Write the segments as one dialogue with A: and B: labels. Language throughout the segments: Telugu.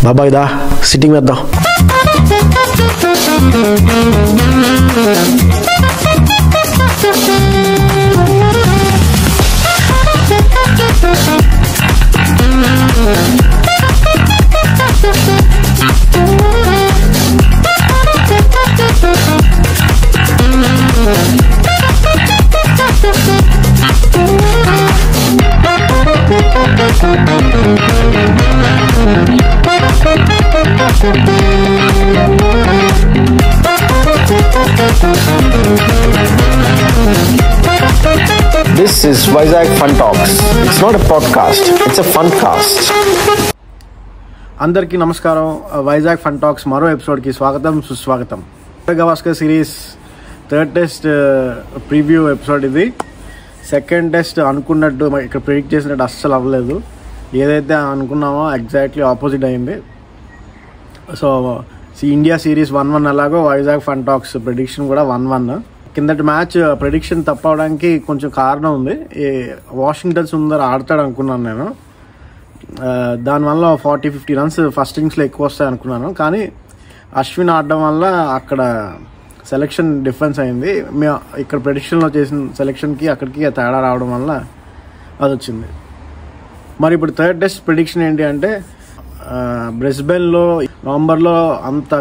A: బాబాయ్ దా సిట్టింగ్ వేద్దాం. This is Vizag Fun Talks. It's not a podcast, it's a fun cast. అందరికీ నమస్కారం. వైజాగ్ ఫన్ టాక్స్ మరో ఎపిసోడ్కి స్వాగతం సుస్వాగతం. Gavaskar series third test preview episode ఇది. సెకండ్ టెస్ట్ అనుకున్నట్టు ఇక్కడ ప్రిడిక్ట్ చేసినట్టు అస్సలు అవ్వలేదు. ఏదైతే అనుకున్నామో ఎగ్జాక్ట్లీ ఆపోజిట్ అయింది. సో ఇండియా సిరీస్ 1-1 అలాగో వైజాగ్ ఫన్ టాక్స్ ప్రిడిక్షన్ కూడా 1-1. కిందటి మ్యాచ్ ప్రిడిక్షన్ తప్పవడానికి కొంచెం కారణం ఉంది. వాషింగ్టన్ సుందర్ ఆడతాడు అనుకున్నాను నేను. దానివల్ల 40-50 రన్స్ ఫస్ట్ ఇన్నింగ్స్లో ఎక్కువ వస్తాయి అనుకున్నాను. కానీ అశ్విన్ ఆడడం వల్ల అక్కడ సెలెక్షన్ డిఫరెన్స్ అయింది. మేము ఇక్కడ ప్రిడిక్షన్లో చేసిన సెలెక్షన్కి అక్కడికి తేడా రావడం వల్ల అది వచ్చింది. మరి ఇప్పుడు థర్డ్ టెస్ట్ ప్రిడిక్షన్ ఏంటి అంటే, బ్రిస్బెన్లో నవంబర్లో అంత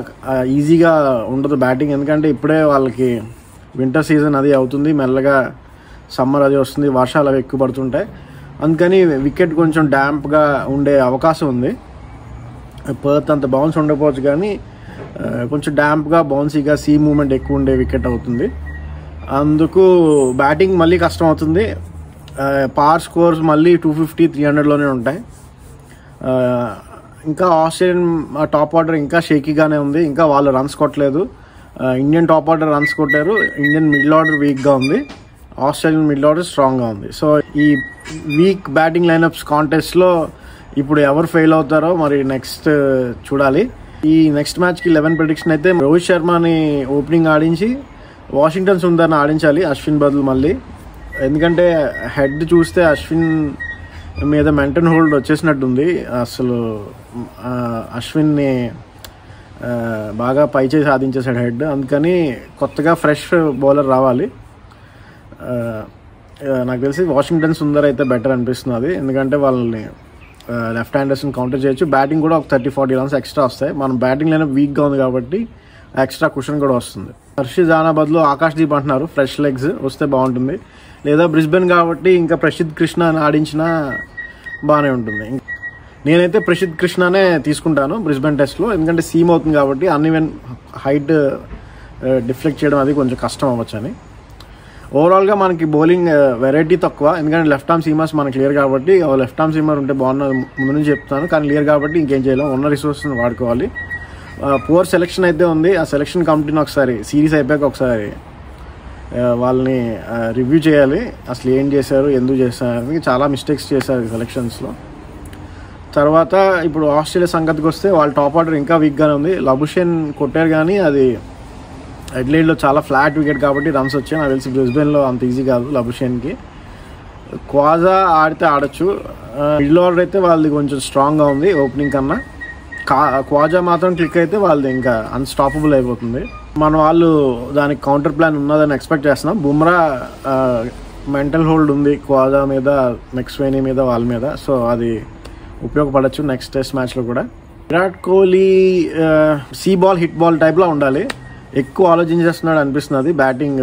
A: ఈజీగా ఉండదు బ్యాటింగ్. ఎందుకంటే ఇప్పుడే వాళ్ళకి వింటర్ సీజన్ అది అవుతుంది, మెల్లగా సమ్మర్ అది వస్తుంది, వర్షాలు అవి ఎక్కువ పడుతుంటాయి. అందుకని వికెట్ కొంచెం డ్యాంప్గా ఉండే అవకాశం ఉంది. పర్త్ అంత బౌన్స్ ఉండకపోవచ్చు, కానీ కొంచెం డ్యాంప్గా బౌన్సీగా సీ మూమెంట్ ఎక్కువ ఉండే వికెట్ అవుతుంది. అందుకు బ్యాటింగ్ మళ్ళీ కష్టం అవుతుంది. పార్ స్కోర్స్ మళ్ళీ 250-300లోనే ఉంటాయి. ఇంకా ఆస్ట్రేలియన్ టాప్ ఆర్డర్ ఇంకా షేకీగానే ఉంది. ఇంకా వాళ్ళు రన్స్ కొట్టలేదు. ఇండియన్ టాప్ ఆర్డర్ రన్స్ కొట్టారు. ఇండియన్ మిడిల్ ఆర్డర్ వీక్గా ఉంది, ఆస్ట్రేలియన్ మిడిల్ ఆర్డర్ స్ట్రాంగ్గా ఉంది. సో ఈ వీక్ బ్యాటింగ్ లైనప్స్ కాంటెస్ట్లో ఇప్పుడు ఎవరు ఫెయిల్ అవుతారో మరి నెక్స్ట్ చూడాలి. ఈ నెక్స్ట్ మ్యాచ్కి 11 ప్రిడిక్షన్ అయితే రోహిత్ శర్మని ఓపెనింగ్ ఆడించి వాషింగ్టన్ సుందర్ని ఆడించాలి అశ్విన్ బదులు మళ్ళీ. ఎందుకంటే హెడ్ చూస్తే అశ్విన్ మీద మెంటన్ హోల్డ్ వచ్చేసినట్టుంది. అసలు అశ్విన్ని బాగా పైచేసి సాధించేసాడు హెడ్. అందుకని కొత్తగా ఫ్రెష్ బౌలర్ రావాలి. నాకు తెలిసి వాషింగ్టన్ సుందర్ అయితే బెటర్ అనిపిస్తున్నది. ఎందుకంటే వాళ్ళని లెఫ్ట్ హ్యాండర్స్ని కౌంటర్ చేయొచ్చు. బ్యాటింగ్ కూడా ఒక 30-40 రన్స్ ఎక్స్ట్రా వస్తాయి. మనం బ్యాటింగ్ లైనప్ వీక్గా ఉంది కాబట్టి ఎక్స్ట్రా కుషన్ కూడా వస్తుంది. హర్షిత్ రాణా బదులు ఆకాష్దీప్ అంటున్నారు. ఫ్రెష్ లెగ్స్ వస్తే బాగుంటుంది. లేదా బ్రిస్బెన్ కాబట్టి ఇంకా ప్రసిద్ధ్ కృష్ణ ఆడించినా బాగానే ఉంటుంది. నేనైతే ప్రసిద్ధ్ కృష్ణనే తీసుకుంటాను బ్రిస్బెన్ టెస్ట్లో. ఎందుకంటే సీమ్ అవుతుంది కాబట్టి అన్ఈవెన్ హైట్ డిఫ్లెక్ట్ చేయడం అది కొంచెం కష్టం అవ్వచ్చు అని. ఓవరాల్గా మనకి బౌలింగ్ వెరైటీ తక్కువ. ఎందుకంటే లెఫ్ట్ ఆర్మ్ సీమర్స్ మనకి క్లియర్ కాబట్టి, లెఫ్ట్ ఆర్మ్ సీమర్ ఉంటే బాగున్నది ముందు నుంచి చెప్తాను. కానీ క్లియర్ కాబట్టి ఇంకేం చేయలేం, ఉన్న రిసోర్స్ని వాడుకోవాలి. పువర్ సెలెక్షన్ అయితే ఉంది. ఆ సెలెక్షన్ కమిటీని ఒకసారి సిరీస్ అయిపోయాక ఒకసారి వాళ్ళని రివ్యూ చేయాలి. అసలు ఏం చేశారు, ఎందుకు చేశారు, చాలా మిస్టేక్స్ చేశారు సెలెక్షన్స్లో. తర్వాత ఇప్పుడు ఆస్ట్రేలియా సంగతికి వస్తే వాళ్ళ టాప్ ఆర్డర్ ఇంకా వీక్గానే ఉంది. లబుషేన్ కొట్టారు కానీ అది అడ్లైడ్లో చాలా ఫ్లాట్ వికెట్ కాబట్టి రన్స్ వచ్చాయి. నాకు తెలిసి బ్రిస్బెన్లో అంత ఈజీ కాదు లబుషేన్కి. క్వాజా ఆడితే ఆడచ్చు. మిడిల్ ఆర్డర్ అయితే వాళ్ళది కొంచెం స్ట్రాంగ్గా ఉంది ఓపెనింగ్ కన్నా. క్వాజా మాత్రం క్లిక్ అయితే వాళ్ళది ఇంకా అన్స్టాపబుల్ అయిపోతుంది. మన వాళ్ళు దానికి కౌంటర్ ప్లాన్ ఉన్నదని ఎక్స్పెక్ట్ చేస్తున్నాం. బుమ్రా మెంటల్ హోల్డ్ ఉంది క్వాజా మీద, మెక్స్వేనీ మీద, వాళ్ళ మీద. సో అది ఉపయోగపడచ్చు నెక్స్ట్ టెస్ట్ మ్యాచ్లో కూడా. Virat Kohli see ball hit ball టైప్లో ఉండాలి. ఎక్కువ ఆలోచించేస్తున్నాడు అనిపిస్తున్నది బ్యాటింగ్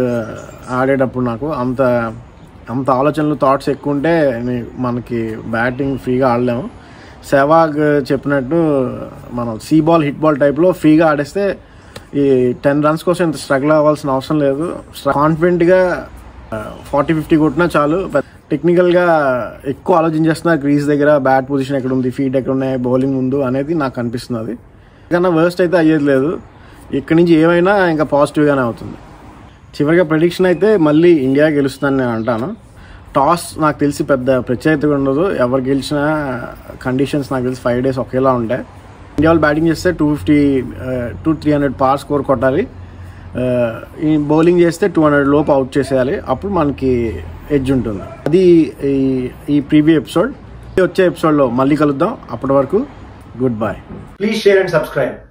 A: ఆడేటప్పుడు. నాకు అంత ఆలోచనలు, థాట్స్ ఎక్కువ ఉంటే మనకి బ్యాటింగ్ ఫ్రీగా ఆడలేము. సెహ్వాగ్ చెప్పినట్టు మనం సీ బాల్ హిట్ బాల్ టైప్లో ఫ్రీగా ఆడేస్తే ఈ 10 రన్స్ కోసం ఇంత స్ట్రగుల్ అవ్వాల్సిన అవసరం లేదు. కాన్ఫిడెంట్గా 40-50 కొట్టినా చాలు. టెక్నికల్గా ఎక్కువ ఆలోచించేస్తున్నారు క్రీజ్ దగ్గర, బ్యాట్ పొజిషన్ ఎక్కడ ఉంది, ఫీట్ ఎక్కడ ఉన్నాయి, బౌలింగ్ ముందు అనేది నాకు అనిపిస్తున్నది. కన్నా వర్స్ట్ అయితే అయ్యేది లేదు. ఇక్కడి నుంచి ఏమైనా ఇంకా పాజిటివ్గానే అవుతుంది. చివరిగా ప్రెడిక్షన్ అయితే మళ్ళీ ఇండియా గెలుస్తుందని నేను అంటాను. టాస్ నాకు తెలిసి పెద్ద ప్రత్యేకత ఉండదు. ఎవరు గెలిచినా కండిషన్స్ నాకు తెలిసి 5 days ఒకేలా ఉంటాయి. ఇండియా వాళ్ళు బ్యాటింగ్ చేస్తే 250-300 పార్ స్కోర్ కొట్టాలి. ఈ బౌలింగ్ చేస్తే 200 లోపు అవుట్ చేసేయాలి. అప్పుడు మనకి ఎడ్జ్ ఉంటుంది. అది ఈ ప్రీవియూ ఎపిసోడ్. వచ్చే ఎపిసోడ్లో మళ్ళీ కలుద్దాం. అప్పటి వరకు good bye.
B: Please share and subscribe.